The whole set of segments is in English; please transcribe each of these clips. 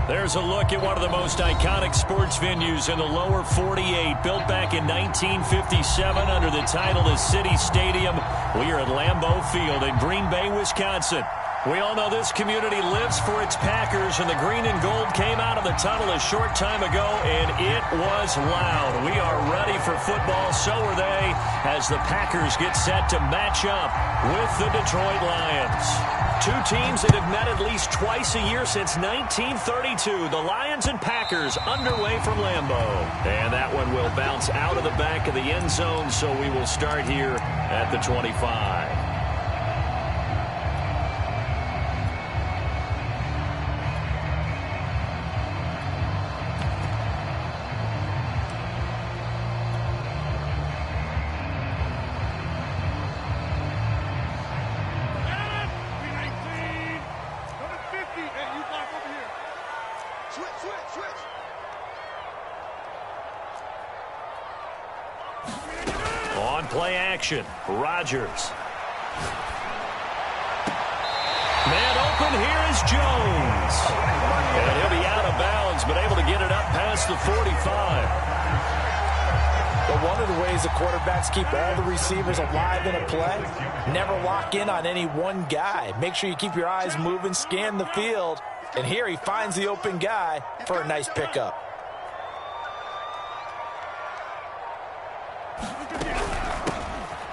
There's a look at one of the most iconic sports venues in the lower 48, built back in 1957 under the title of City Stadium. We are at Lambeau Field in Green Bay, Wisconsin. We all know this community lives for its Packers, and the green and gold came out of the tunnel a short time ago, and it was loud. We are ready for football, so are they, as the Packers get set to match up with the Detroit Lions. Two teams that have met at least twice a year since 1932. The Lions and Packers underway from Lambeau. And that one will bounce out of the back of the end zone, so we will start here at the 25. On play action, Rodgers. Man open, here is Jones. And he'll be out of bounds, but able to get it up past the 45. Well, one of the ways the quarterbacks keep all the receivers alive in a play, never lock in on any one guy. Make sure you keep your eyes moving, scan the field. And here he finds the open guy for a nice pickup.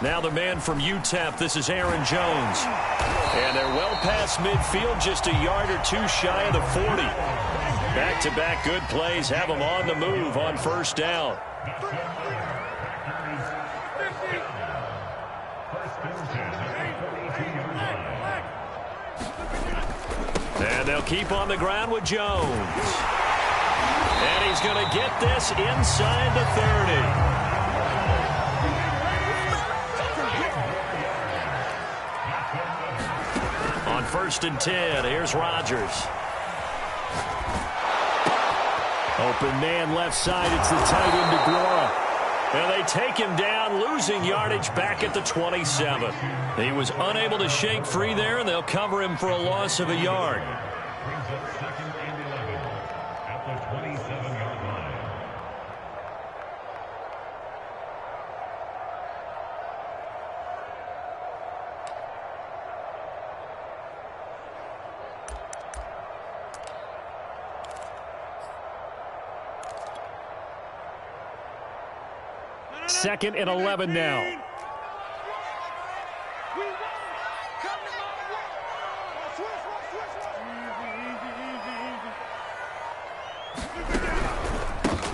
Now the man from UTEP, this is Aaron Jones. And they're well past midfield, just a yard or two shy of the 40. Back-to-back good plays have them on the move on first down. And they'll keep on the ground with Jones. And he's going to get this inside the 30. On 1st and 10, here's Rodgers. Open man left side, it's the tight end DeGuara. And they take him down, losing yardage back at the 27. He was unable to shake free there, and they'll cover him for a loss of a yard. Second and 11 now.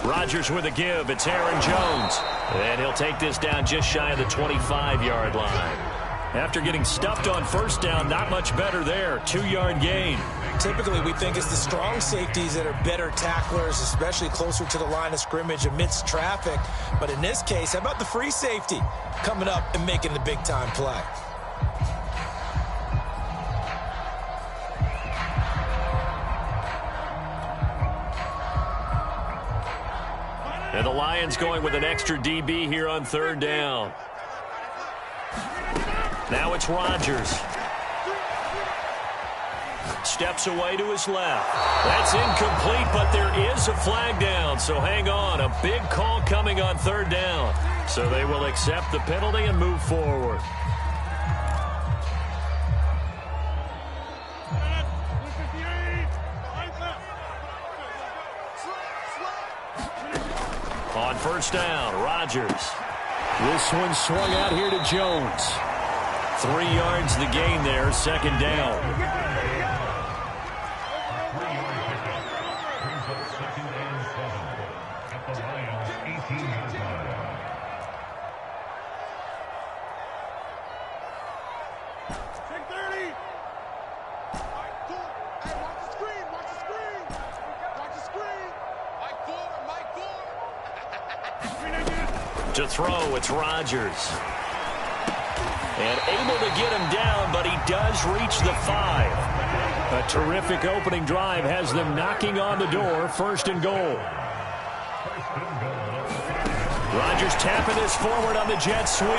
Rodgers with a give. It's Aaron Jones. And he'll take this down just shy of the 25-yard line. After getting stuffed on first down, not much better there. 2-yard gain. Typically, we think it's the strong safeties that are better tacklers, especially closer to the line of scrimmage amidst traffic. But in this case, how about the free safety coming up and making the big-time play? And the Lions going with an extra DB here on third down. Now it's Rodgers. Steps away to his left. That's incomplete, but there is a flag down, so hang on. A big call coming on third down. So they will accept the penalty and move forward. On first down, Rodgers. This one swung out here to Jones. 3 yards the gain there, second down. To throw, it's Rodgers. And able to get him down, but he does reach the 5. A terrific opening drive has them knocking on the door, 1st and goal. Rodgers tapping this forward on the jet sweep.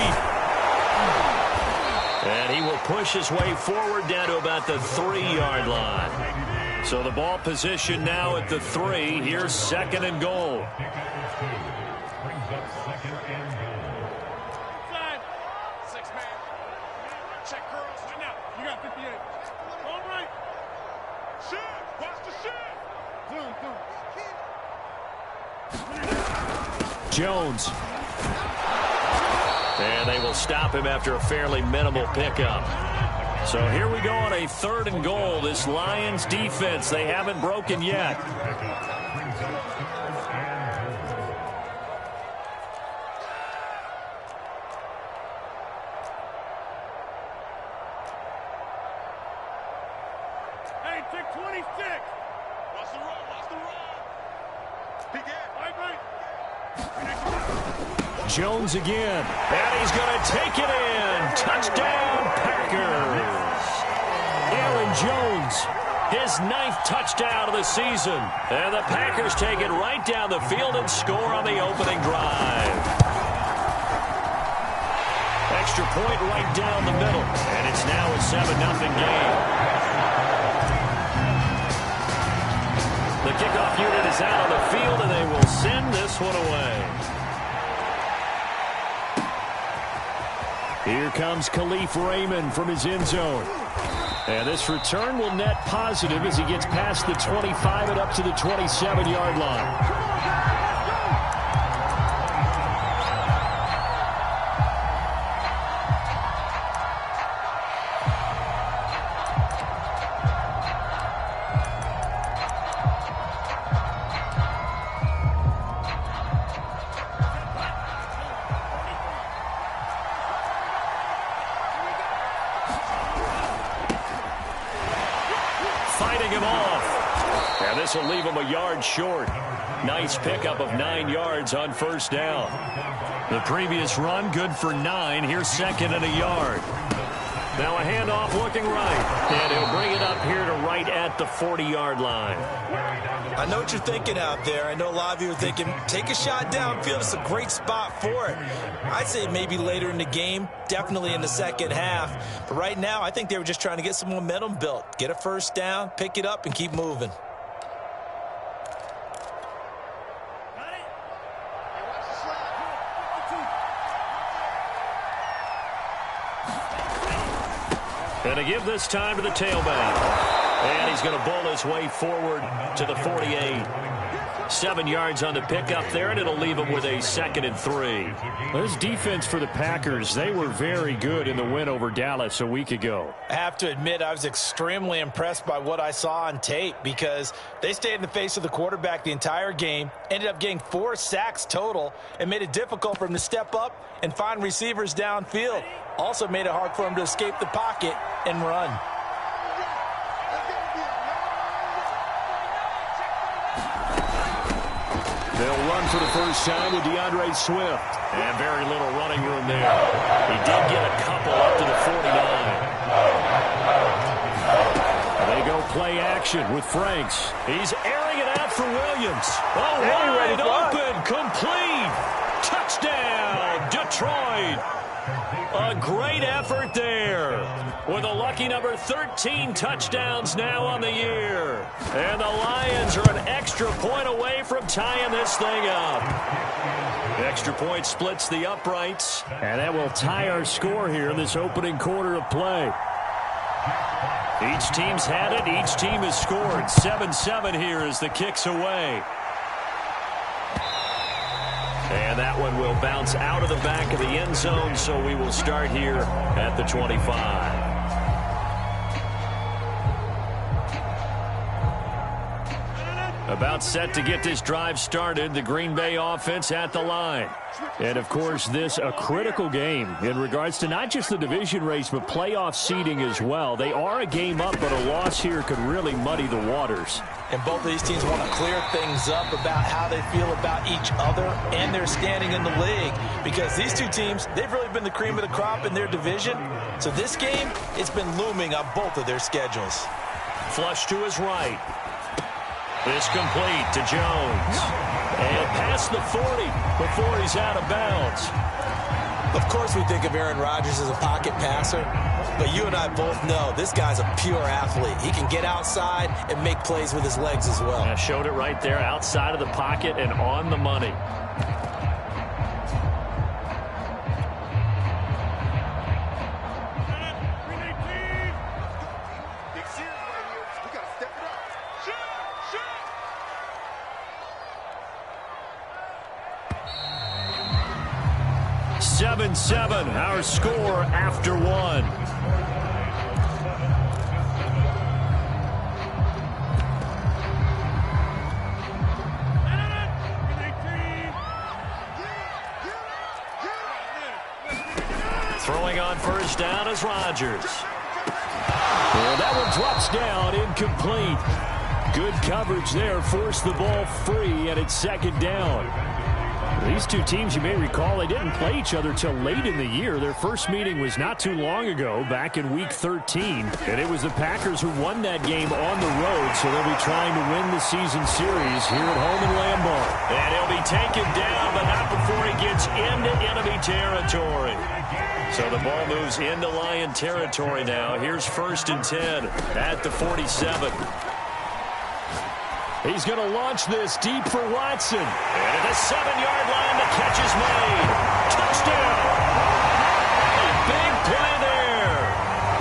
And he will push his way forward down to about the 3-yard line. So the ball position now at the 3. Here's 2nd and goal. Jones. And they will stop him after a fairly minimal pickup. So here we go on a 3rd and goal. This Lions defense, they haven't broken yet. Hey, pick 26. Watch the run, watch the run. Pick it. Jones again, and he's going to take it in. Touchdown, Packers. Aaron Jones, his 9th touchdown of the season. And the Packers take it right down the field and score on the opening drive. Extra point right down the middle, and it's now a 7-0 game. The kickoff unit is out on the field, and they will send this one away. Here comes Khalif Raymond from his end zone. And this return will net positive as he gets past the 25 and up to the 27-yard line. Fighting him off. And this will leave him a yard short. Nice pickup of 9 yards on 1st down. The previous run, good for 9. Here's 2nd and a yard. Now a handoff looking right. And he'll bring it up here to right at the 40-yard line. I know what you're thinking out there. I know a lot of you are thinking, take a shot downfield. It's a great spot for it. I'd say maybe later in the game, definitely in the 2nd half. But right now, I think they were just trying to get some momentum built. Get a 1st down, pick it up, and keep moving. And to give this time to the tailback. And he's going to bowl his way forward to the 48. 7 yards on the pickup there, and it'll leave him with a 2nd and 3. This defense for the Packers, they were very good in the win over Dallas a week ago. I have to admit, I was extremely impressed by what I saw on tape because they stayed in the face of the quarterback the entire game, ended up getting 4 sacks total, and made it difficult for him to step up and find receivers downfield. Also made it hard for him to escape the pocket and run. They'll run for the first time with DeAndre Swift. And very little running room there. He did get a couple up to the 49. They go play action with Franks. He's airing it out for Williams. Oh, wide open, complete. Touchdown, Detroit. A great effort there. With a lucky number 13 touchdowns now on the year. And the Lions are an extra point away from tying this thing up. The extra point splits the uprights. And that will tie our score here in this opening quarter of play. Each team's had it. Each team has scored. 7-7 here as the kick's away. And that one will bounce out of the back of the end zone, so we will start here at the 25. About set to get this drive started, the Green Bay offense at the line. And, of course, this a critical game in regards to not just the division race, but playoff seeding as well. They are a game up, but a loss here could really muddy the waters. And both of these teams want to clear things up about how they feel about each other and their standing in the league. Because these two teams, they've really been the cream of the crop in their division. So this game, it's been looming on both of their schedules. Flush to his right. This complete to Jones. And past the 40 before he's out of bounds. Of course we think of Aaron Rodgers as a pocket passer, But you and I both know this guy's a pure athlete. He can get outside and make plays with his legs as well. Yeah, showed it right there, outside of the pocket and on the money. Big series right here. We got to step it up. Shoot! 7-7, our score after one. Throwing on first down is Rodgers. Well, that one drops down, incomplete. Good coverage there, forced the ball free, and it's second down. These two teams, you may recall, they didn't play each other till late in the year. Their first meeting was not too long ago, back in Week 13. And it was the Packers who won that game on the road, so they'll be trying to win the season series here at home in Lambeau. And he'll be taken down, but not before he gets into enemy territory. So the ball moves into Lion territory now. Here's 1st and 10 at the 47. He's going to launch this deep for Watson. And at the 7-yard line, the catch is made. Touchdown! A big play there.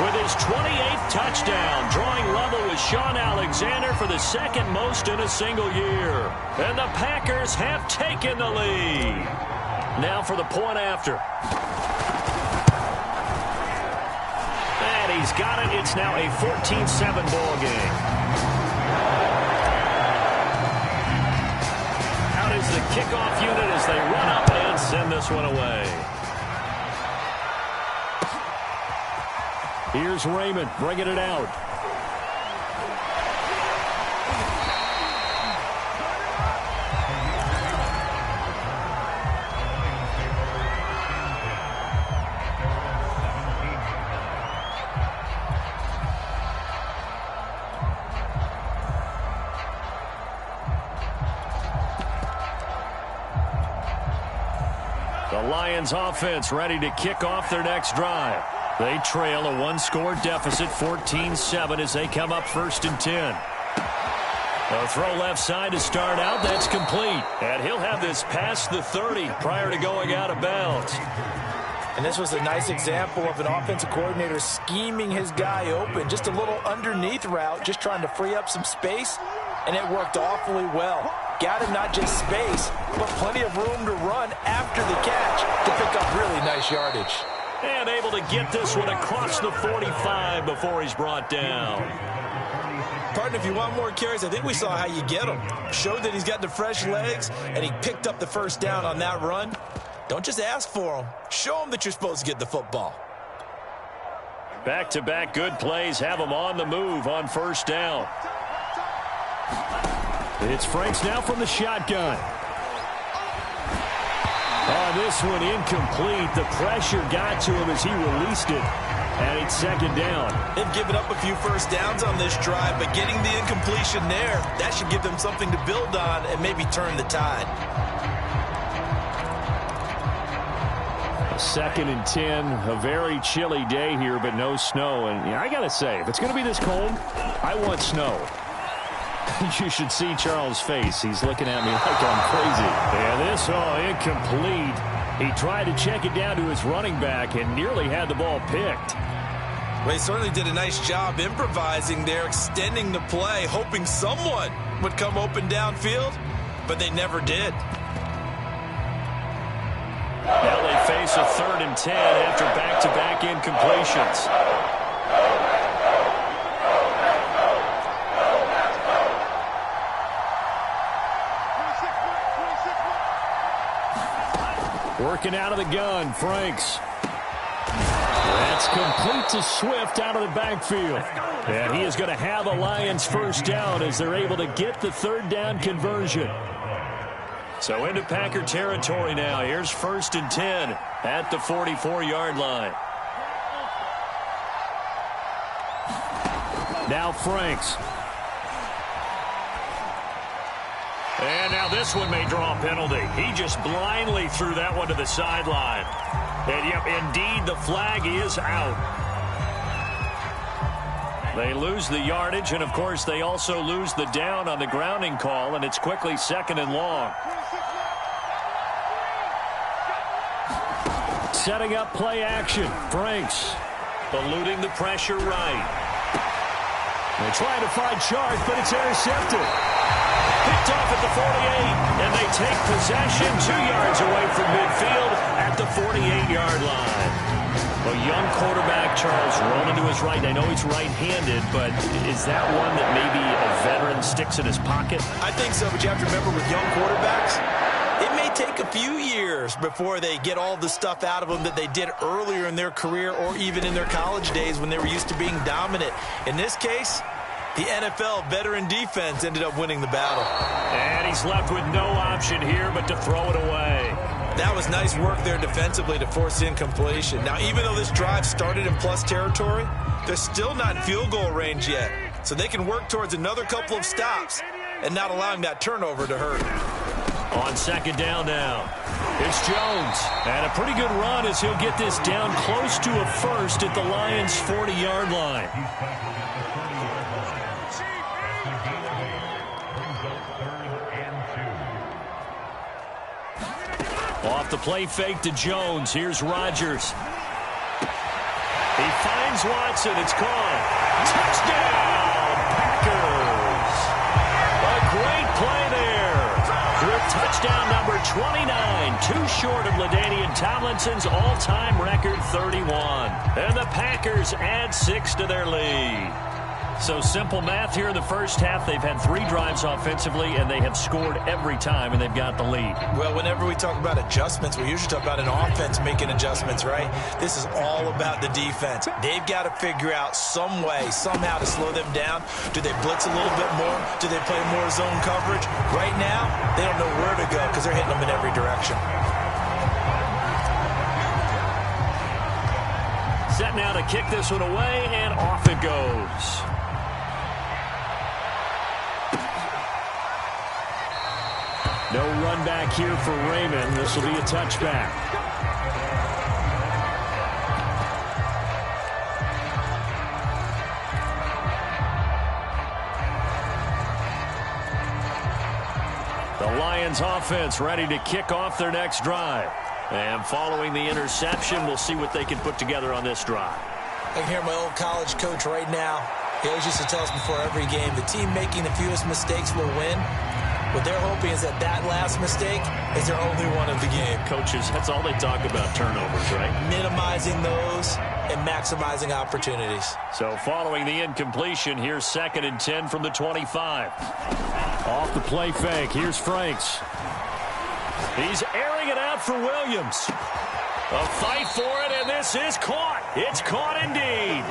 With his 28th touchdown, drawing level with Sean Alexander for the second most in a single year. And the Packers have taken the lead. Now for the point after. And he's got it. It's now a 14-7 ball game. Is the kickoff unit as they run up and send this one away. Here's Raymond bringing it out. The Lions offense ready to kick off their next drive. They trail a one-score deficit, 14-7, as they come up 1st and 10. A throw left side to start out. That's complete. And he'll have this past the 30 prior to going out of bounds. And this was a nice example of an offensive coordinator scheming his guy open. Just a little underneath route, just trying to free up some space, and it worked awfully well. Got him not just space, but plenty of room to run after the catch to pick up really nice yardage. And able to get this one across the 45 before he's brought down. Partner, if you want more carries, I think we saw how you get them. Showed that he's got the fresh legs, and he picked up the first down on that run. Don't just ask for them. Show them that you're supposed to get the football. Back-to-back good plays have them on the move on first down. It's Franks now from the shotgun. This one incomplete. The pressure got to him as he released it. And it's second down. They've given up a few first downs on this drive, but getting the incompletion there, that should give them something to build on and maybe turn the tide. 2nd and 10, a very chilly day here, but no snow. And I got to say, if it's going to be this cold, I want snow. You should see Charles' face. He's looking at me like I'm crazy. And this, incomplete. He tried to check it down to his running back and nearly had the ball picked. Well, he certainly did a nice job improvising there, extending the play, hoping someone would come open downfield, but they never did. Now they face a 3rd and 10 after back-to-back incompletions. Working out of the gun, Franks. That's complete to Swift out of the backfield. And he is going to have a Lions first down as they're able to get the 3rd down conversion. So into Packer territory now. Here's 1st and 10 at the 44-yard line. Now Franks. And now this one may draw a penalty. He just blindly threw that one to the sideline. And, yep, indeed, the flag is out. They lose the yardage, and, of course, they also lose the down on the grounding call, and it's quickly 2nd and long. Setting up play action. Franks eluding the pressure right. They're trying to find Charge, but it's intercepted. Picked off at the 48, and they take possession 2 yards away from midfield at the 48-yard line. A young quarterback, Charles, rolling to his right. I know he's right-handed, but is that one that maybe a veteran sticks in his pocket? I think so, but you have to remember with young quarterbacks, it may take a few years before they get all the stuff out of them that they did earlier in their career or even in their college days when they were used to being dominant. In this case, the NFL veteran defense ended up winning the battle. And he's left with no option here but to throw it away. That was nice work there defensively to force incompletion. Now, even though this drive started in plus territory, they're still not in field goal range yet. So they can work towards another couple of stops and not allowing that turnover to hurt. On 2nd down now, it's Jones. And a pretty good run as he'll get this down close to a first at the Lions' 40-yard line. Off the play fake to Jones. Here's Rodgers. He finds Watson. It's caught. Touchdown, Packers. A great play there. With touchdown number 29, too short of LaDainian Tomlinson's all-time record 31. And the Packers add 6 to their lead. So simple math here in the first half. They've had 3 drives offensively, and they have scored every time, and they've got the lead. Well, whenever we talk about adjustments, we usually talk about an offense making adjustments, right? This is all about the defense. They've got to figure out some way, somehow to slow them down. Do they blitz a little bit more? Do they play more zone coverage? Right now, they don't know where to go because they're hitting them in every direction. Set now to kick this one away, and off it goes. No run back here for Raymond. This will be a touchback. The Lions offense ready to kick off their next drive. And following the interception, we'll see what they can put together on this drive. I can hear my old college coach right now. He always used to tell us before every game, the team making the fewest mistakes will win. What they're hoping is that last mistake is their only one of the game. Coaches, that's all they talk about, turnovers, right? Minimizing those and maximizing opportunities. So following the incompletion, here's 2nd and 10 from the 25. Off the play fake, here's Franks. He's airing it out for Williams. A fight for it, and this is caught. It's caught indeed.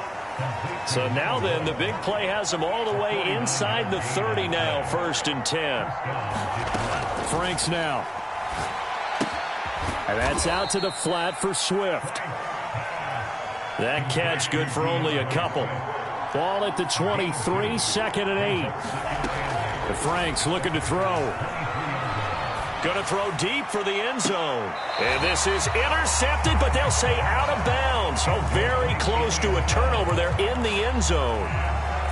So now then, the big play has him all the way inside the 30 now, 1st and 10. Franks now. And that's out to the flat for Swift. That catch good for only a couple. Ball at the 23, 2nd and 8. Franks looking to throw. Going to throw deep for the end zone. And this is intercepted, but they'll say out of bounds. So very close to a turnover there in the end zone.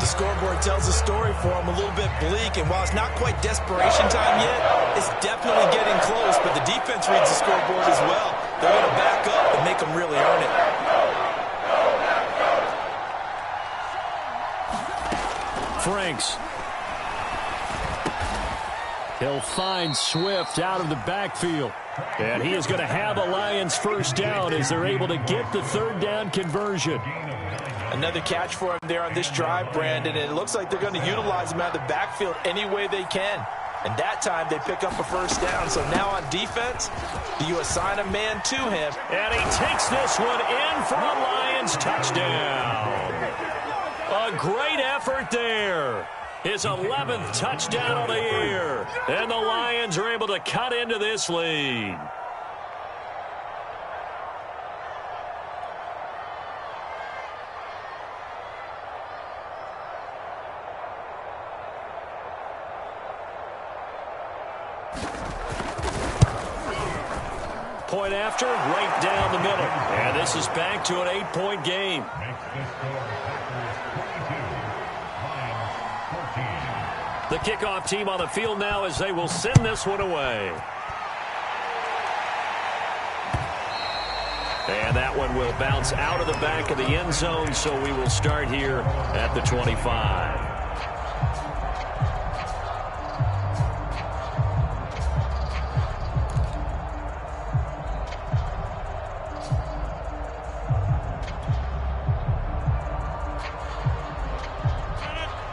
The scoreboard tells a story for them, a little bit bleak. And while it's not quite desperation time yet, it's definitely getting close. But the defense reads the scoreboard as well. They're going to back up and make them really earn it. Franks. He'll find Swift out of the backfield. And he is going to have a Lions first down as they're able to get the 3rd down conversion. Another catch for him there on this drive, Brandon. And it looks like they're going to utilize him out of the backfield any way they can. And that time they pick up a first down. So now on defense, do you assign a man to him? And he takes this one in for a Lions touchdown. A great effort there. His 11th touchdown of the year. And the Lions are able to cut into this lead. Point after, right down the middle. And this is back to an 8-point game. The kickoff team on the field now as they will send this one away. And that one will bounce out of the back of the end zone, so we will start here at the 25.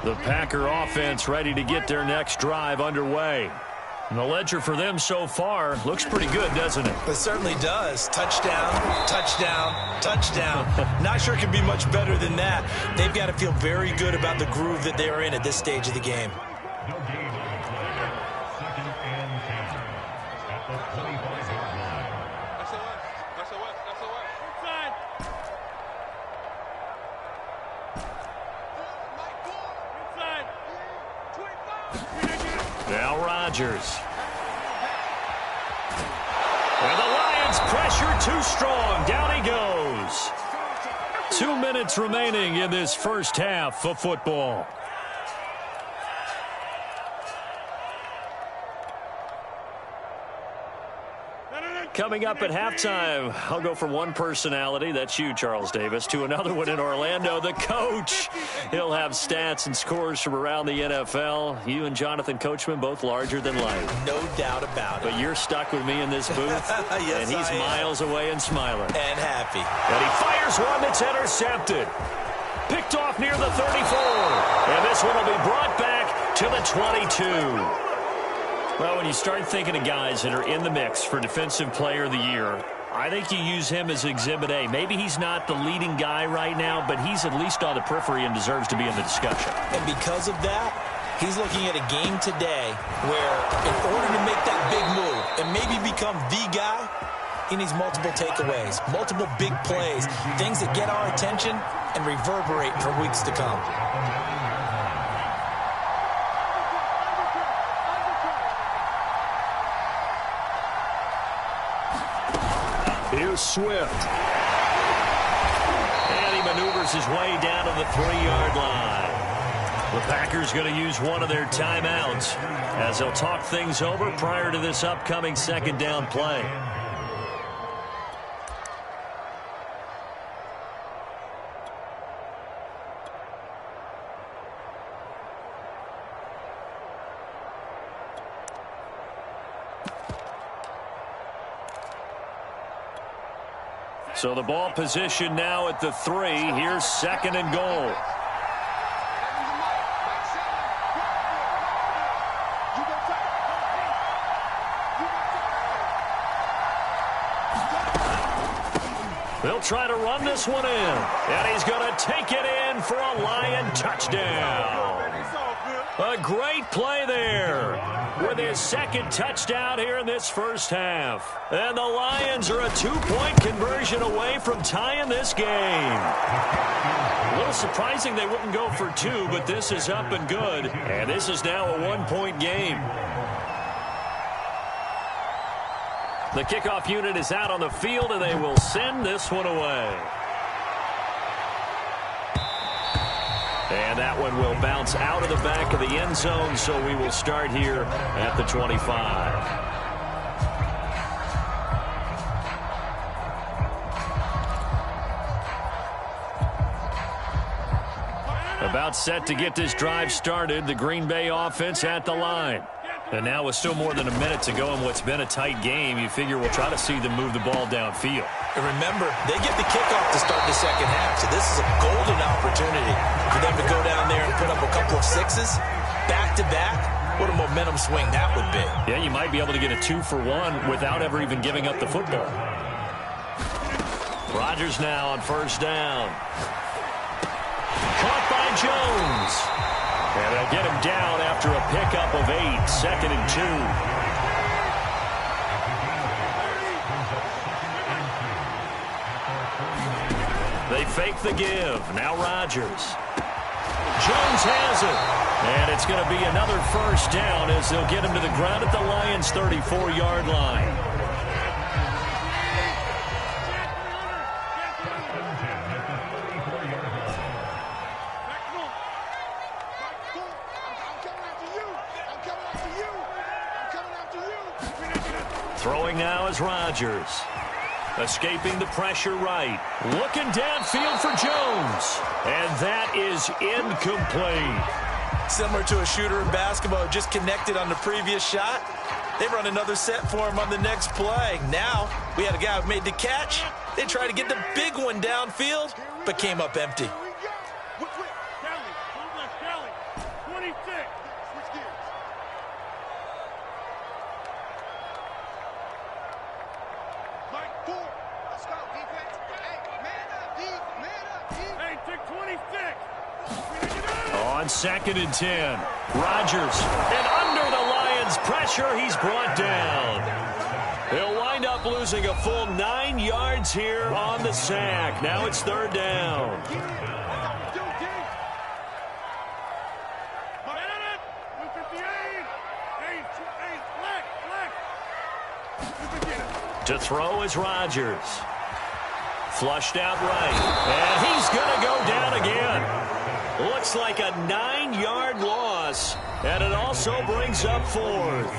The Packer offense ready to get their next drive underway. And the ledger for them so far looks pretty good, doesn't it? It certainly does. Touchdown, touchdown, touchdown. Not sure it can be much better than that. They've got to feel very good about the groove that they are in at this stage of the game. Now Rodgers. And the Lions pressure too strong. Down he goes. 2 minutes remaining in this first half of football. Coming up at halftime, I'll go from one personality, that's you, Charles Davis, to another one in Orlando, the coach. He'll have stats and scores from around the NFL. You and Jonathan Coachman, both larger than life. No doubt about it. But you're stuck with me in this booth, yes, and he's miles away and smiling. And happy. And he fires one that's intercepted. Picked off near the 34. And this one will be brought back to the 22. Well, when you start thinking of guys that are in the mix for Defensive Player of the Year, I think you use him as Exhibit A. Maybe he's not the leading guy right now, but he's at least on the periphery and deserves to be in the discussion. And because of that, he's looking at a game today where in order to make that big move and maybe become the guy, he needs multiple takeaways, multiple big plays, things that get our attention and reverberate for weeks to come. Here's Swift. And he maneuvers his way down to the 3-yard line. The Packers going to use one of their timeouts as they'll talk things over prior to this upcoming second down play. So the ball position now at the 3. Here's second and goal. They'll try to run this one in. And he's going to take it in for a Lion touchdown. A great play there with his second touchdown here in this first half. And the Lions are a 2-point conversion away from tying this game. A little surprising they wouldn't go for 2, but this is up and good. And this is now a 1-point game. The kickoff unit is out on the field, and they will send this one away. And that one will bounce out of the back of the end zone, so we will start here at the 25. About set to get this drive started, the Green Bay offense at the line. And now with still more than a minute to go in what's been a tight game, you figure we'll try to see them move the ball downfield. And remember, they get the kickoff to start the second half, so this is a golden opportunity for them to go down there and put up a couple of sixes, back-to-back. What a momentum swing that would be. Yeah, you might be able to get a 2-for-1 without ever even giving up the football. Rodgers now on first down. Caught by Jones. And they'll get him down after a pickup of 8, second and 2. They fake the give. Now Rodgers. Jones has it. And it's going to be another first down as they'll get him to the ground at the Lions' 34-yard line. Throwing now is Rodgers. Escaping the pressure right. Looking downfield for Jones. And that is incomplete. Similar to a shooter in basketball, just connected on the previous shot. They run another set for him on the next play. Now, we had a guy who made the catch. They tried to get the big one downfield, but came up empty. On 2nd and 10, Rodgers, and under the Lions' pressure, he's brought down. He'll wind up losing a full 9 yards here on the sack. Now it's 3rd down. To throw is Rodgers. Flushed out right, and he's going to go down again. Looks like a 9-yard loss, and it also brings up 4th.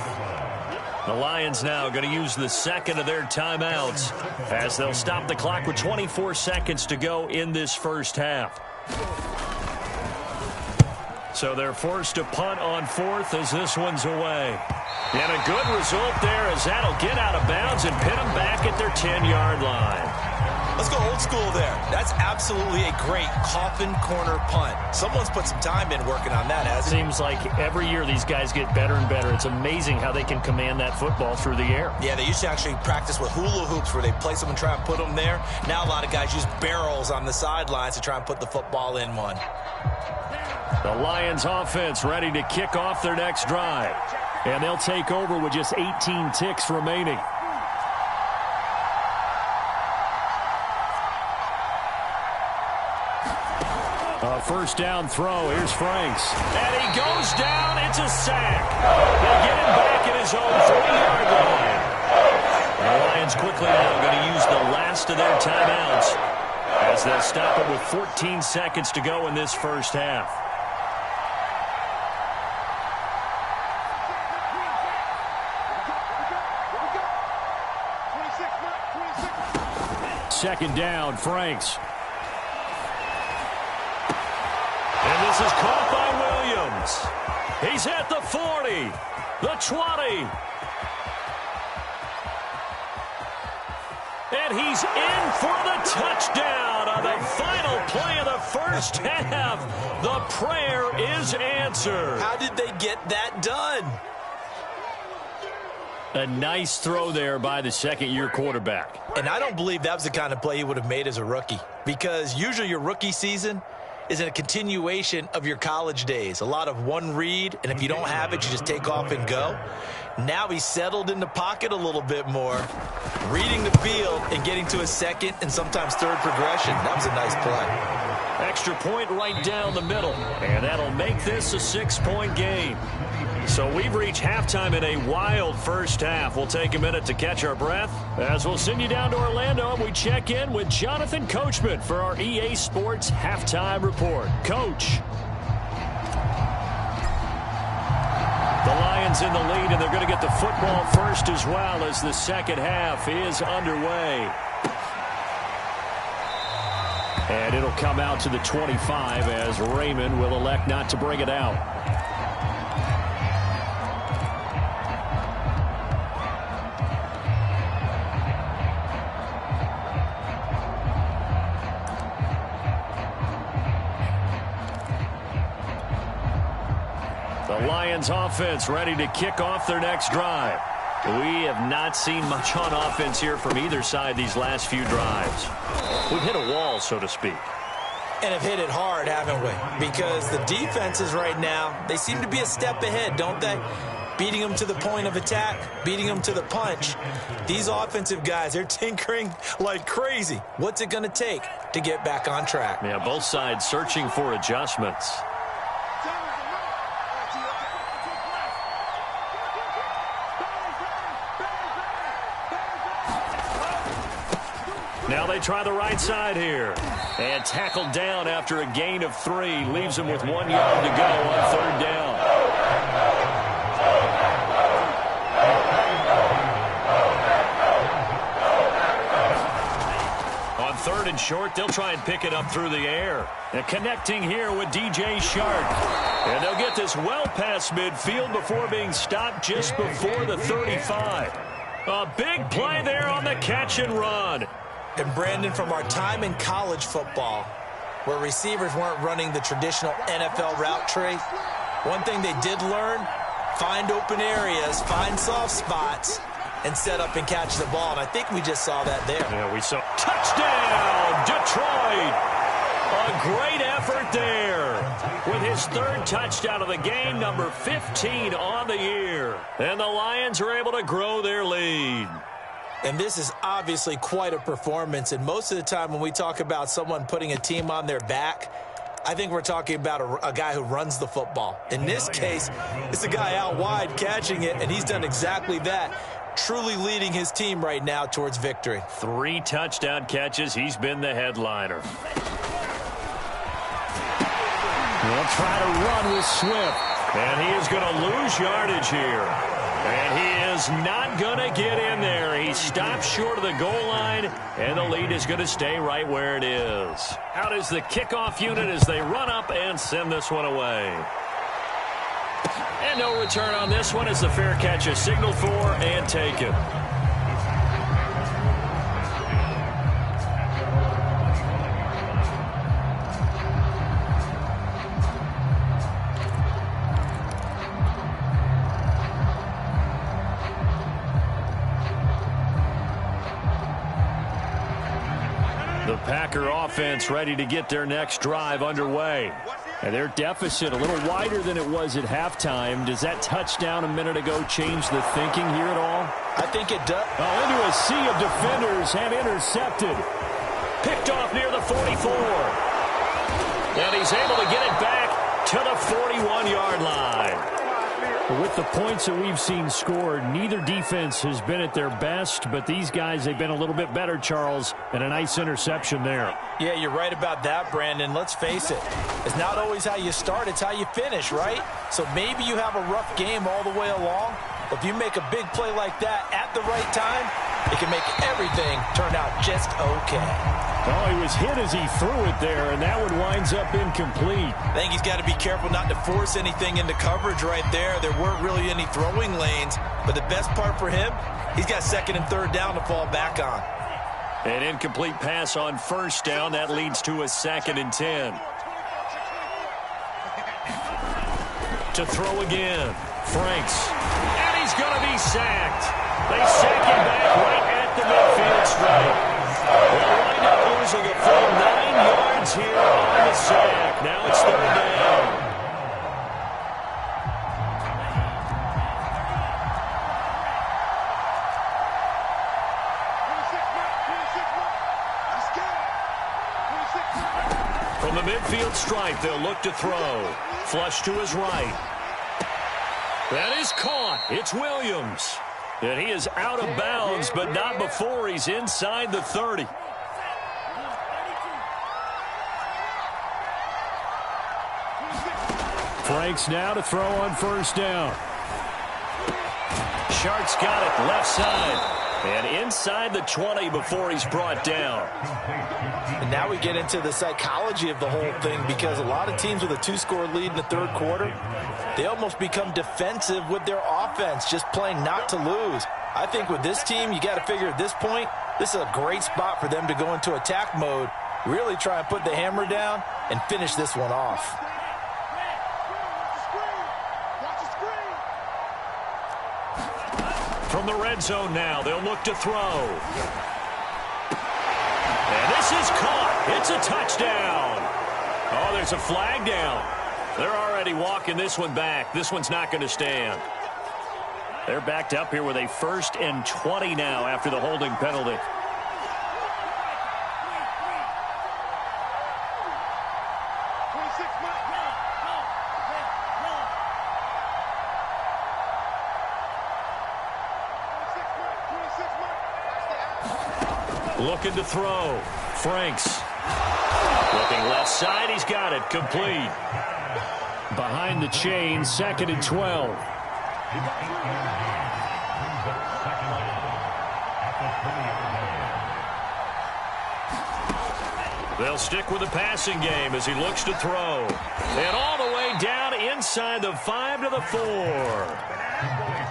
The Lions now going to use the second of their timeouts as they'll stop the clock with 24 seconds to go in this first half. So they're forced to punt on 4th as this one's away. And a good result there as that'll get out of bounds and pin them back at their 10-yard line. Let's go old school there. That's absolutely a great coffin corner punt. Someone's put some time in working on that, hasn't it? Seems like every year these guys get better and better. It's amazing how they can command that football through the air. Yeah, they used to actually practice with hula hoops where they place them and try and put them there. Now a lot of guys use barrels on the sidelines to try and put the football in one. The Lions offense ready to kick off their next drive. And they'll take over with just 18 ticks remaining. A first down throw. Here's Franks. And he goes down. It's a sack. They get him back at his own 3-yard line. The Lions quickly now going to use the last of their timeouts as they'll stop it with 14 seconds to go in this first half. Second down, Franks. And this is caught by Williams. He's at the 40, the 20. And he's in for the touchdown on the final play of the first half. The prayer is answered. How did they get that done? A nice throw there by the second-year quarterback. And I don't believe that was the kind of play he would have made as a rookie, because usually your rookie season is a continuation of your college days. A lot of one read, and if you don't have it, you just take off and go. Now he's settled in the pocket a little bit more, reading the field and getting to a second and sometimes third progression. That was a nice play. Extra point right down the middle, and that'll make this a 6-point game. So we've reached halftime in a wild first half. We'll take a minute to catch our breath as we'll send you down to Orlando and we check in with Jonathan Coachman for our EA Sports Halftime Report. Coach. The Lions in the lead, and they're going to get the football first as well as the second half is underway. And it'll come out to the 25 as Raymond will elect not to bring it out. The Lions offense ready to kick off their next drive. We have not seen much on offense here from either side these last few drives. We've hit a wall, so to speak. And have hit it hard, haven't we? Because the defenses right now, they seem to be a step ahead, don't they? Beating them to the point of attack, beating them to the punch. These offensive guys, they're tinkering like crazy. What's it going to take to get back on track? Yeah, both sides searching for adjustments. Now they try the right side here. And tackled down after a gain of 3. Leaves him with 1 yard to go on third down. 3rd and short. They'll try and pick it up through the air. And connecting here with DJ Shark. And they'll get this well past midfield before being stopped just before the 35. A big play there on the catch and run. And Brandon, from our time in college football, where receivers weren't running the traditional NFL route tree, one thing they did learn, find open areas, find soft spots, and set up and catch the ball. And I think we just saw that there. Yeah, we saw touchdown, Detroit. A great effort there with his 3rd touchdown of the game, number 15 on the year. And the Lions are able to grow their lead. And this is obviously quite a performance. And most of the time when we talk about someone putting a team on their back, I think we're talking about a guy who runs the football. In this case, it's a guy out wide catching it, and he's done exactly that, truly leading his team right now towards victory. 3 touchdown catches. He's been the headliner. They'll try to run with Swift. And he is going to lose yardage here. And he is not going to get in there. He stops short of the goal line, and the lead is going to stay right where it is. Out is the kickoff unit as they run up and send this one away. And no return on this one as the fair catch is signaled for and taken. The Packer offense ready to get their next drive underway. And their deficit a little wider than it was at halftime. Does that touchdown a minute ago change the thinking here at all? I think it does. Into a sea of defenders and intercepted. Picked off near the 44. And he's able to get it back to the 41-yard line. With the points that we've seen scored, neither defense has been at their best, but these guys, they've been a little bit better, Charles, and a nice interception there. Yeah, you're right about that, Brandon. Let's face it. It's not always how you start, it's how you finish, right? So maybe you have a rough game all the way along, but if you make a big play like that at the right time, it can make everything turn out just okay. Oh, he was hit as he threw it there, and that one winds up incomplete. I think he's got to be careful not to force anything into coverage right there. There weren't really any throwing lanes, but the best part for him, he's got 2nd and 3rd down to fall back on. An incomplete pass on 1st down. That leads to a 2nd and 10. To throw again. Franks. And he's going to be sacked. They sack him back right at the midfield stripe. They'll wind up losing a full 9 yards here on the sack. Now it's 3rd down. From the midfield stripe, they'll look to throw. Flush to his right. That is caught. It's Williams. And he is out of bounds, but not before he's inside the 30. Franks now to throw on 1st down. Shark's got it left side. And inside the 20 before he's brought down. And now we get into the psychology of the whole thing, because a lot of teams with a 2-score lead in the 3rd quarter, they almost become defensive with their offense, just playing not to lose. I think with this team, you got to figure at this point, this is a great spot for them to go into attack mode, really try and put the hammer down and finish this one off. From the red zone now, they'll look to throw. And this is caught. It's a touchdown. Oh, there's a flag down. They're already walking this one back. This one's not going to stand. They're backed up here with a 1st and 20 now after the holding penalty. Looking to throw. Franks. Looking left side. He's got it. Complete. Behind the chain. 2nd and 12. They'll stick with the passing game as he looks to throw. And all the way down inside the 5 to the 4.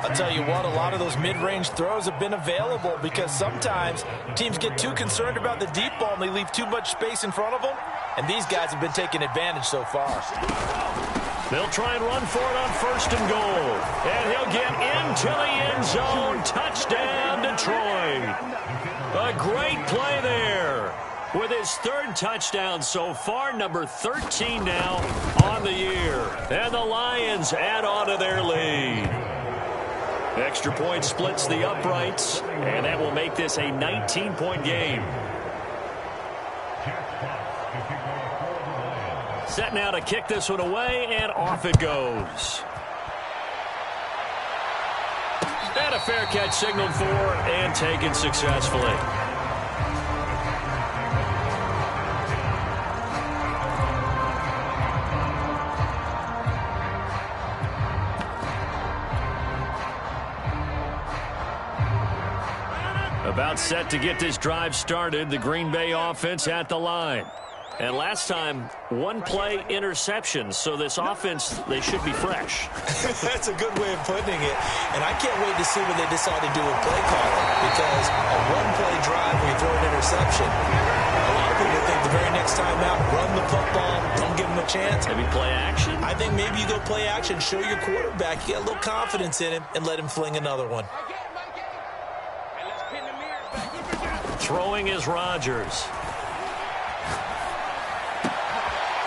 I'll tell you what, a lot of those mid-range throws have been available because sometimes teams get too concerned about the deep ball and they leave too much space in front of them. And these guys have been taking advantage so far. They'll try and run for it on 1st and goal. And he'll get into the end zone. Touchdown, Detroit. A great play there. With his 3rd touchdown so far, number 13 now on the year. And the Lions add on to their lead. Extra point splits the uprights, and that will make this a 19-point game. Set now to kick this one away, and off it goes. And a fair catch signaled for and taken successfully. About set to get this drive started, the Green Bay offense at the line. And last time, 1-play interception, so this offense, they should be fresh. That's a good way of putting it. And I can't wait to see what they decide to do with play calling, because a 1-play drive where you throw an interception, a lot of people think the very next time out, run the football, don't give them a chance. Maybe play action? I think maybe you go play action, show your quarterback, you get a little confidence in him, and let him fling another one. Throwing is Rodgers.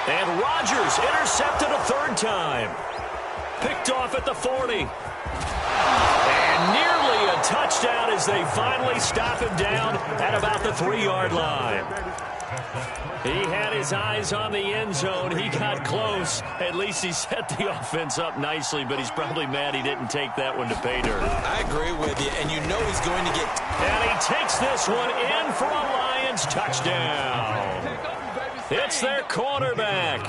And Rodgers intercepted a 3rd time. Picked off at the 40. And nearly a touchdown as they finally stop him down at about the 3-yard line. He had his eyes on the end zone. He got close. At least he set the offense up nicely, but he's probably mad he didn't take that one to pay dirt. I agree with you, and you know he's going to get... And he takes this one in for a Lions touchdown. It's their quarterback.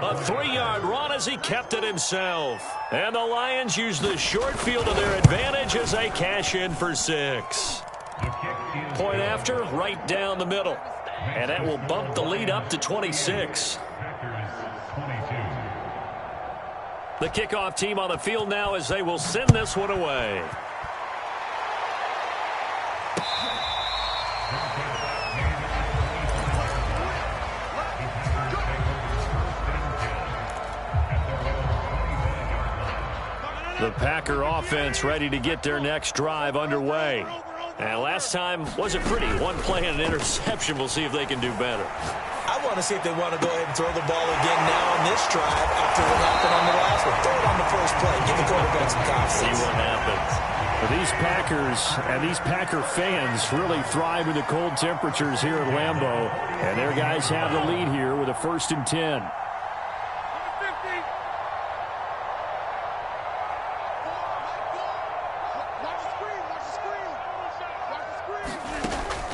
A 3-yard run as he kept it himself. And the Lions use the short field to their advantage as they cash in for 6. Point after, right down the middle. And that will bump the lead up to 26. The kickoff team on the field now as they will send this one away. The Packer offense ready to get their next drive underway. And last time wasn't pretty. 1 play and an interception. We'll see if they can do better. I want to see if they want to go ahead and throw the ball again now on this drive after what happened on the last one. Throw it on the first play. Give the quarterback some confidence. See what happens. Well, these Packers and these Packer fans really thrive in the cold temperatures here at Lambeau. And their guys have the lead here with a 1st and 10.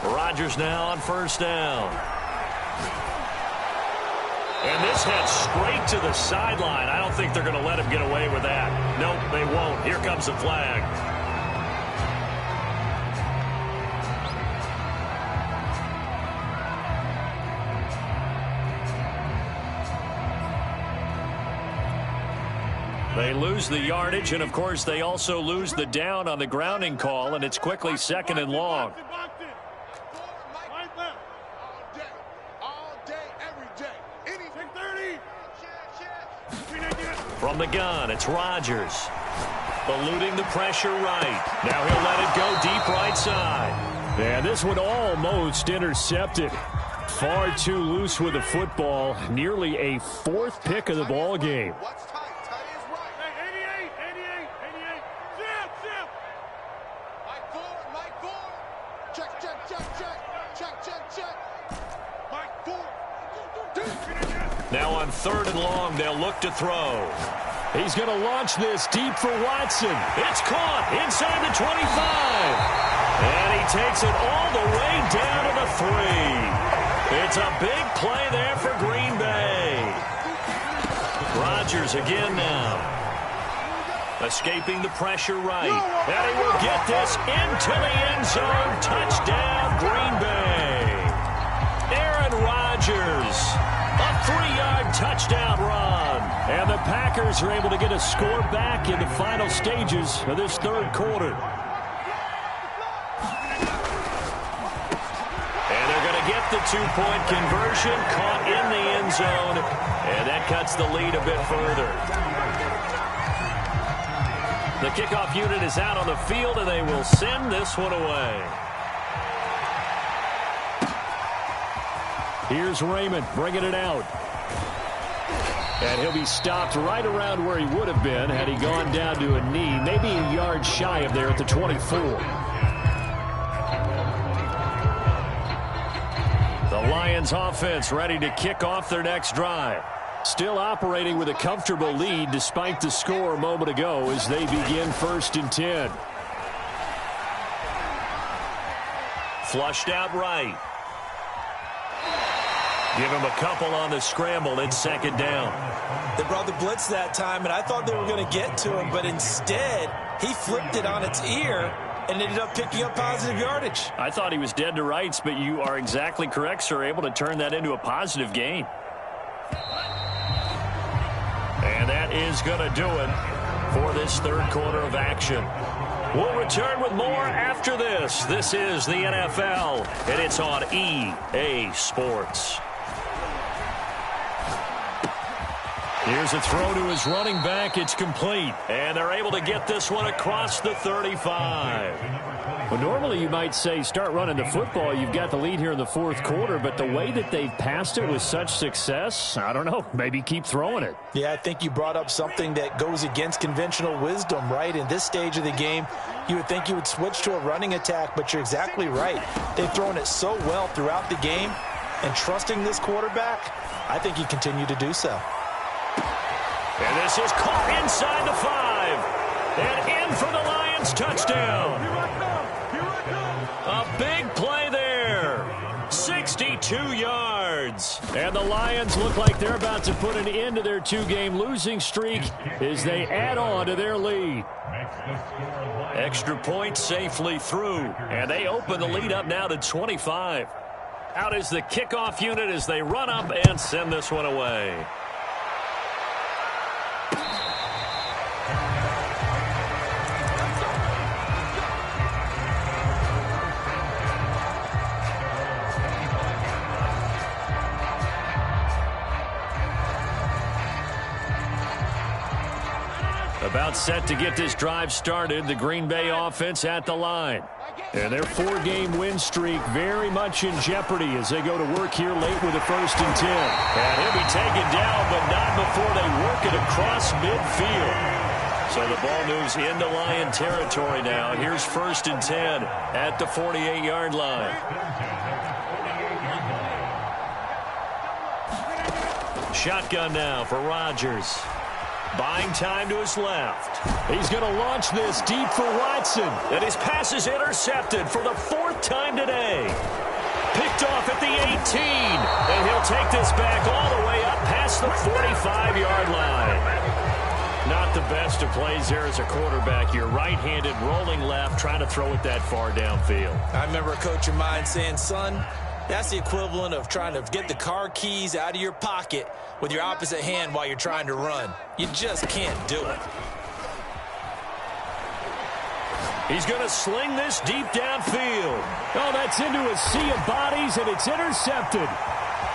Rodgers now on 1st down. And this heads straight to the sideline. I don't think they're going to let him get away with that. Nope, they won't. Here comes the flag. They lose the yardage, and of course they also lose the down on the grounding call, and it's quickly 2nd and long. From the gun, it's Rodgers. Eluding the pressure right. Now he'll let it go deep right side. And this one almost intercepted. Far too loose with the football. Nearly a 4th pick of the ball game. Now on 3rd and long, they'll look to throw. He's going to launch this deep for Watson. It's caught inside the 25. And he takes it all the way down to the 3. It's a big play there for Green Bay. Rodgers again now. Escaping the pressure right. And he will get this into the end zone. Touchdown, Green Bay. Aaron Rodgers Rodgers. A 3-yard touchdown run. And the Packers are able to get a score back in the final stages of this third quarter. And they're going to get the two-point conversion, caught in the end zone, and that cuts the lead a bit further. The kickoff unit is out on the field, and they will send this one away. Here's Raymond bringing it out. And he'll be stopped right around where he would have been had he gone down to a knee, maybe a yard shy of there at the 24. The Lions offense ready to kick off their next drive. Still operating with a comfortable lead despite the score a moment ago as they begin 1st and 10. Flushed out right. Give him a couple on the scramble. It's 2nd down. They brought the blitz that time, and I thought they were going to get to him, but instead he flipped it on its ear and ended up picking up positive yardage. I thought he was dead to rights, but you are exactly correct, sir. Able to turn that into a positive gain. And that is going to do it for this third quarter of action. We'll return with more after this. This is the NFL, and it's on EA Sports. Here's a throw to his running back. It's complete. And they're able to get this one across the 35. Well, normally you might say start running the football. You've got the lead here in the fourth quarter, but the way that they've passed it with such success, I don't know, maybe keep throwing it. Yeah, I think you brought up something that goes against conventional wisdom, right? In this stage of the game, you would think you would switch to a running attack, but you're exactly right. They've thrown it so well throughout the game, and trusting this quarterback, I think you continue to do so. And this is caught inside the 5. And in for the Lions touchdown. A big play there. 62 yards. And the Lions look like they're about to put an end to their 2-game losing streak as they add on to their lead. Extra point safely through. And they open the lead up now to 25. Out is the kickoff unit as they run up and send this one away. About set to get this drive started, the Green Bay offense at the line. And their 4-game win streak very much in jeopardy as they go to work here late with a 1st and 10. And he'll be taken down, but not before they work it across midfield. So the ball moves into Lion territory now. Here's 1st and 10 at the 48-yard line. Shotgun now for Rodgers. Buying time to his left. He's going to launch this deep for Watson. And his pass is intercepted for the 4th time today. Picked off at the 18. And he'll take this back all the way up past the 45-yard line. Not the best of plays there as a quarterback. You're right-handed, rolling left, trying to throw it that far downfield. I remember a coach of mine saying, son, that's the equivalent of trying to get the car keys out of your pocket with your opposite hand while you're trying to run. You just can't do it. He's going to sling this deep downfield. Oh, that's into a sea of bodies, and it's intercepted.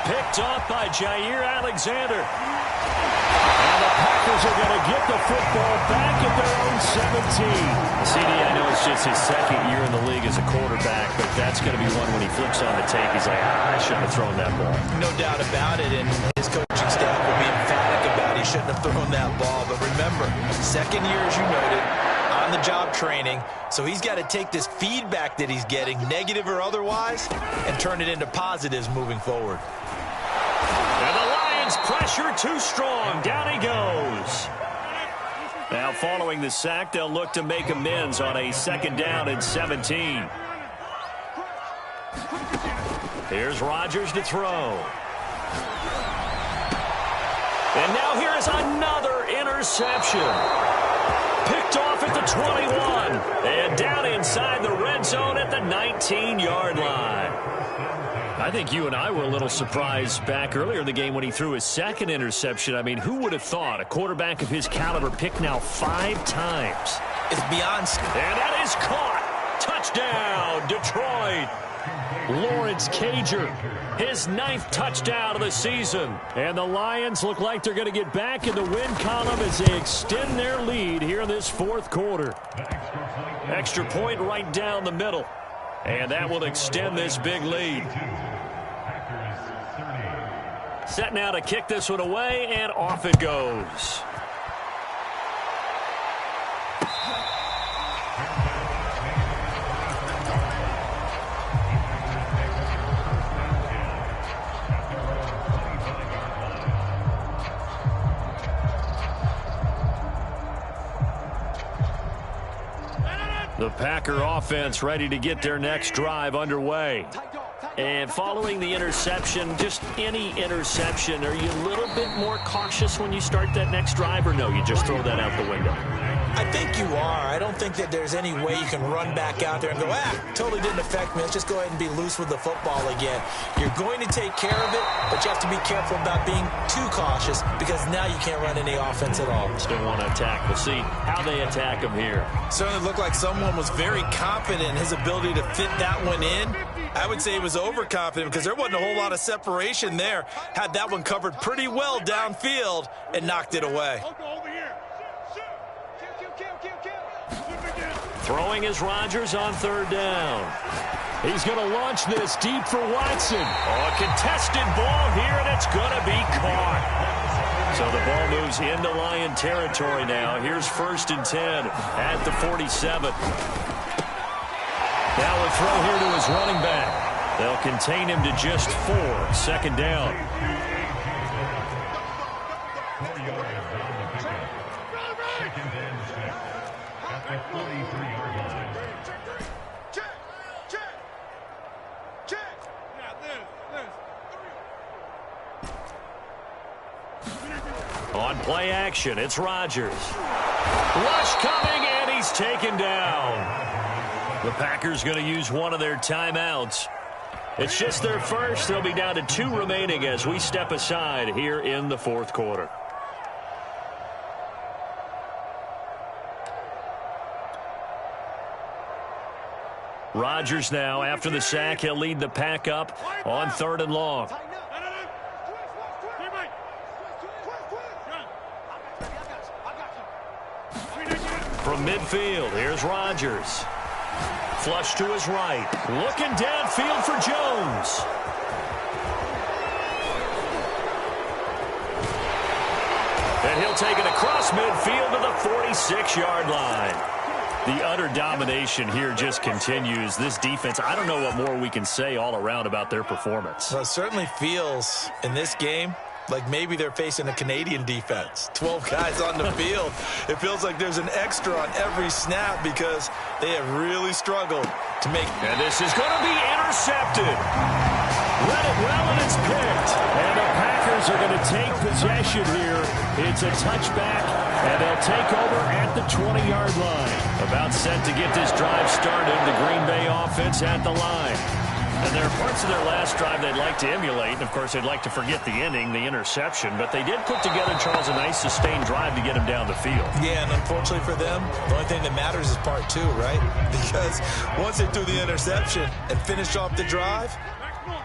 Picked off by Jair Alexander. And the Packers are going to get the football back at their own 17. CD, I know it's just his 2nd year in the league as a quarterback, but that's going to be one when he flips on the tape. He's like, I shouldn't have thrown that ball. No doubt about it, and his coaching staff will be emphatic about he shouldn't have thrown that ball. But remember, 2nd year, as you noted, on-the-job training, so he's got to take this feedback that he's getting, negative or otherwise, and turn it into positives moving forward. And the Lions pressure too strong. Down he goes. Now following the sack, they'll look to make amends on a 2nd down and 17. Here's Rodgers to throw. And now here is another interception. Picked off at the 21. And down inside the red zone at the 19-yard line. I think you and I were a little surprised back earlier in the game when he threw his second interception. I mean, who would have thought a quarterback of his caliber picked now 5 times? It's beyond. And that is caught. Touchdown, Detroit. Lawrence Cager, his 9th touchdown of the season. And the Lions look like they're going to get back in the win column as they extend their lead here in this 4th quarter. Extra point right down the middle. And that will extend this big lead. Set now to kick this one away, and off it goes. The Packer offense ready to get their next drive underway. And following the interception, just any interception, are you a little bit more cautious when you start that next drive, or no, you just throw that out the window? I think you are. I don't think that there's any way you can run back out there and go, totally didn't affect me. Let's just go ahead and be loose with the football again. You're going to take care of it, but you have to be careful about being too cautious because now you can't run any offense at all. Still want to attack. We'll see how they attack him here. Certainly looked like someone was very confident in his ability to fit that one in. I would say he was overconfident because there wasn't a whole lot of separation there. Had that one covered pretty well downfield and knocked it away. Throwing is Rodgers on 3rd down. He's going to launch this deep for Watson. Oh, a contested ball here, and it's going to be caught. So the ball moves into Lion territory now. Here's 1st and 10 at the 47. Now a throw here to his running back. They'll contain him to just 4. 2nd down. On play action, it's Rodgers. Rush coming, and he's taken down. The Packers going to use one of their timeouts. It's just their first. They'll be down to 2 remaining as we step aside here in the 4th quarter. Rodgers now, after the sack, he'll lead the pack up on 3rd and long. From midfield, here's Rodgers. Flush to his right. Looking downfield for Jones. And he'll take it across midfield to the 46-yard line. The utter domination here just continues. This defense, I don't know what more we can say all around about their performance. Well, it certainly feels in this game like maybe they're facing a Canadian defense. 12 guys on the field. It feels like there's an extra on every snap because they have really struggled to make. And this is going to be intercepted. Read it well, and it's picked. And the Packers are going to take possession here. It's a touchback, and they'll take over at the 20-yard line. About set to get this drive started. The Green Bay offense at the line. And there are parts of their last drive they'd like to emulate. And, of course, they'd like to forget the ending, the interception. But they did put together, Charles, a nice sustained drive to get him down the field. Yeah, and unfortunately for them, the only thing that matters is part 2, right? Because once they threw the interception and finished off the drive,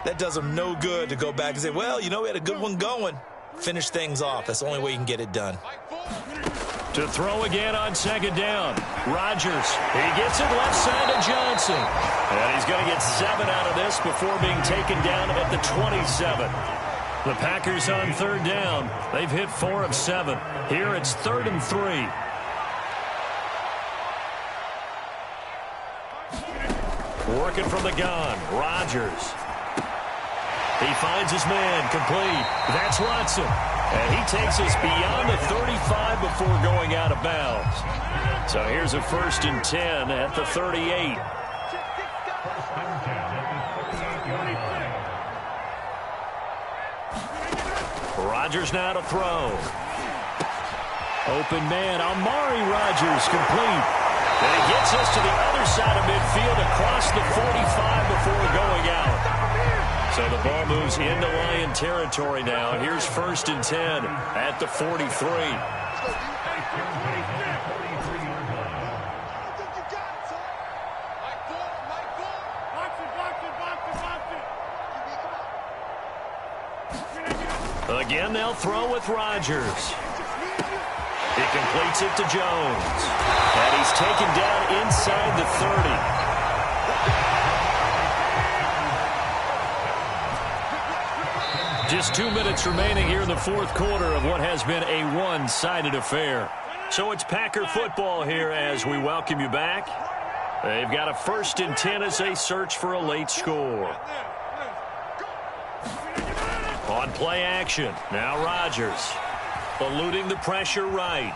that does them no good to go back and say, well, you know, we had a good one going. Finish things off. That's the only way you can get it done. To throw again on 2nd down. Rodgers, he gets it left side to Johnson. And he's going to get 7 out of this before being taken down at the 27. The Packers on 3rd down. They've hit 4 of 7. Here it's 3rd and 3. Working from the gun. Rodgers. He finds his man complete. That's Watson. And he takes us beyond the 35 before going out of bounds. So here's a 1st and 10 at the 38. Rodgers now to throw. Open man, Amari Rodgers complete. And he gets us to the other side of midfield across the 45 before going out. So the ball moves into Lion territory now. Here's 1st and 10 at the 43. Again, they'll throw with Rodgers. He completes it to Jones. And he's taken down inside the 30. Just 2 minutes remaining here in the fourth quarter of what has been a one-sided affair. So it's Packer football here as we welcome you back. They've got a 1st and 10 as they search for a late score. On play action, now Rodgers, eluding the pressure right.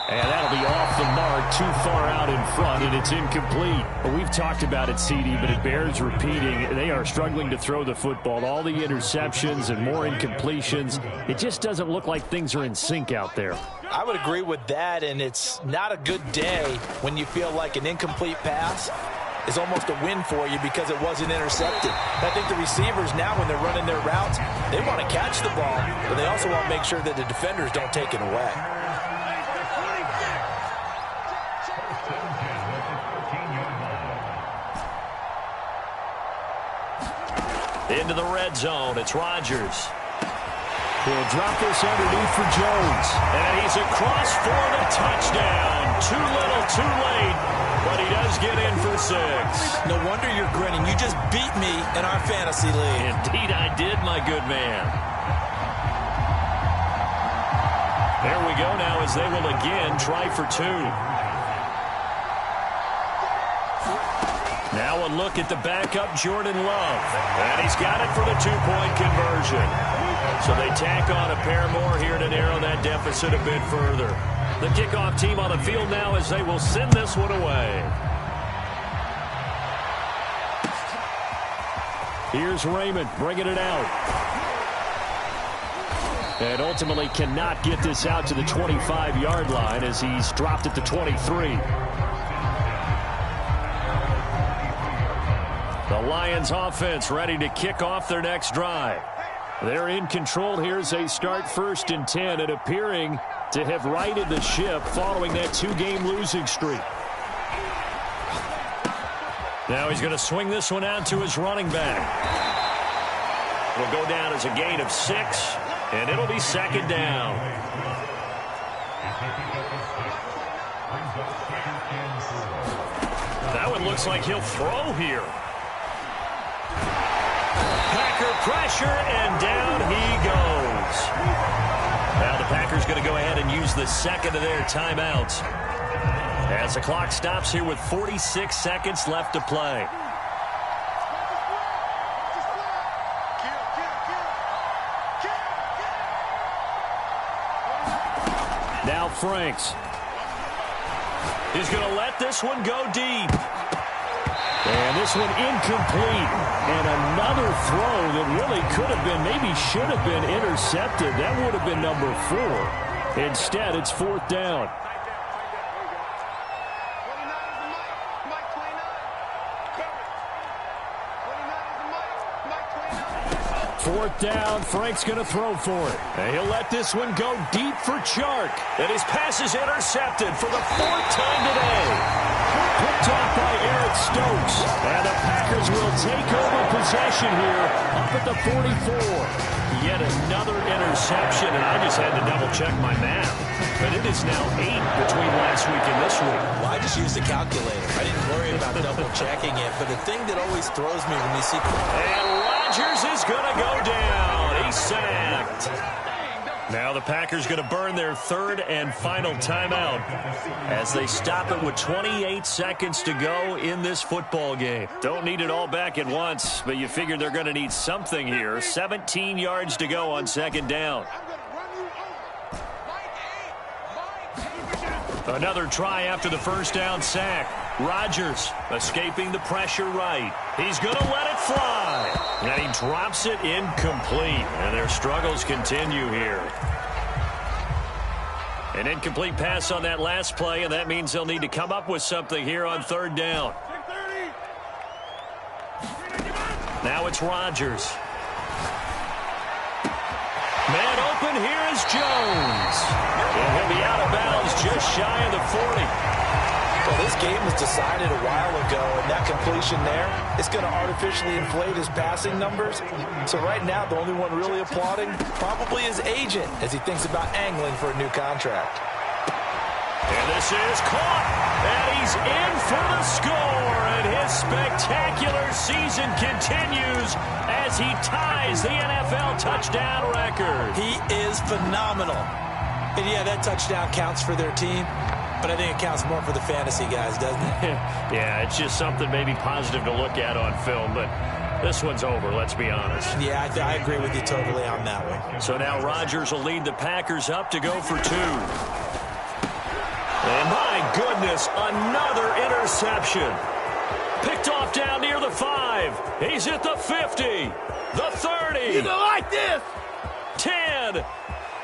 And that'll be off the mark, too far out in front, and it's incomplete. Well, we've talked about it, CD, but it bears repeating. They are struggling to throw the football. All the interceptions and more incompletions. It just doesn't look like things are in sync out there. I would agree with that, and it's not a good day when you feel like an incomplete pass is almost a win for you because it wasn't intercepted. I think the receivers now, when they're running their routes, they want to catch the ball, but they also want to make sure that the defenders don't take it away. Into the red zone, it's Rodgers. He'll drop this underneath for Jones. And he's across for the touchdown. Too little, too late. But he does get in for 6. No wonder you're grinning. You just beat me in our fantasy league. Indeed I did, my good man. There we go now as they will again try for 2. Now a look at the backup, Jordan Love. And he's got it for the 2-point conversion. So they tack on a pair more here to narrow that deficit a bit further. The kickoff team on the field now as they will send this one away. Here's Raymond bringing it out. And ultimately cannot get this out to the 25-yard line as he's dropped at the 23. The Lions offense ready to kick off their next drive. They're in control here as they start 1st and 10 and appearing to have righted the ship following that 2-game losing streak. Now he's going to swing this one out to his running back. Will go down as a gain of 6, and it'll be 2nd down. That one looks like he'll throw here. Packer pressure, and down he goes. Now the Packers going to go ahead and use the 2nd of their timeouts as the clock stops here with 46 seconds left to play. Now Franks. He's going to let this one go deep. And this one incomplete. And another throw that really could have been, maybe should have been intercepted. That would have been number 4. Instead, it's 4th down. Fourth down, Frank's going to throw for it. And he'll let this one go deep for Chark. And his pass is intercepted for the 4th time today. Picked off by Eric Stokes. And the Packers will take over possession here up at the 44. Yet another interception, and I just had to double-check my math. But it is now 8 between last week and this week. Well, I just used a calculator. I didn't worry about double-checking it. But the thing that always throws me when you see... And Rodgers is going to go down. He's sacked. Now the Packers going to burn their 3rd and final timeout as they stop it with 28 seconds to go in this football game. Don't need it all back at once, but you figure they're going to need something here. 17 yards to go on 2nd down. Another try after the 1st down sack. Rodgers escaping the pressure right. He's going to let it fly. And he drops it incomplete. And their struggles continue here. An incomplete pass on that last play, and that means they'll need to come up with something here on 3rd down. Now it's Rodgers. Man open, here is Jones. And he'll be out of bounds just shy of the 40. Well, this game was decided a while ago, and that completion there is going to artificially inflate his passing numbers. So right now, the only one really applauding probably his agent as he thinks about angling for a new contract. And this is caught, and he's in for the score, and his spectacular season continues as he ties the NFL touchdown record. He is phenomenal. And yeah, that touchdown counts for their team, but I think it counts more for the fantasy guys, doesn't it? Yeah, it's just something maybe positive to look at on film, but this one's over, let's be honest. Yeah, I agree with you totally on that one. So now Rodgers will lead the Packers up to go for 2. And my goodness, another interception. Picked off down near the 5. He's at the 50, the 30. You don't like this. 10.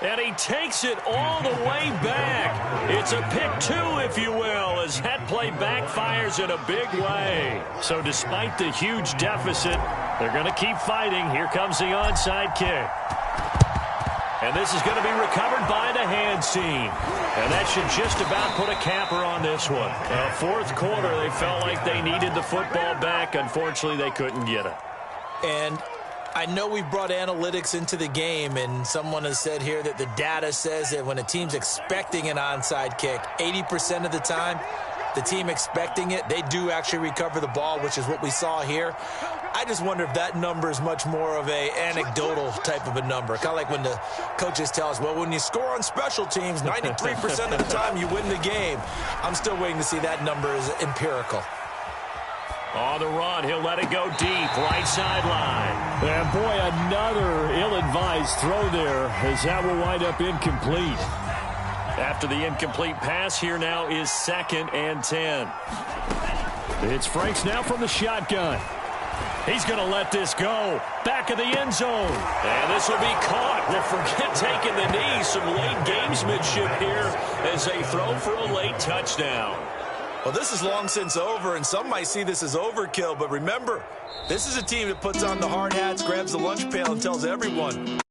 And he takes it all the way back. It's a pick 2, if you will, as that play backfires in a big way. So despite the huge deficit, they're going to keep fighting. Here comes the onside kick. And this is going to be recovered by the hands team. And that should just about put a capper on this one. Fourth quarter, they felt like they needed the football back. Unfortunately, they couldn't get it. And I know we've brought analytics into the game, and someone has said here that the data says that when a team's expecting an onside kick, 80% of the time, the team expecting it, they do actually recover the ball, which is what we saw here. I just wonder if that number is much more of a anecdotal type of a number. Kind of like when the coaches tell us, well, when you score on special teams, 93% of the time you win the game. I'm still waiting to see that number is empirical. On the run, he'll let it go deep, right sideline. And boy, another ill-advised throw there, as that will wind up incomplete. After the incomplete pass, here now is 2nd and 10. It's Franks now from the shotgun. He's going to let this go. Back of the end zone. And this will be caught. Well, forget taking the knee. Some late gamesmanship here as they throw for a late touchdown. Well, this is long since over, and some might see this as overkill. But remember, this is a team that puts on the hard hats, grabs the lunch pail, and tells everyone,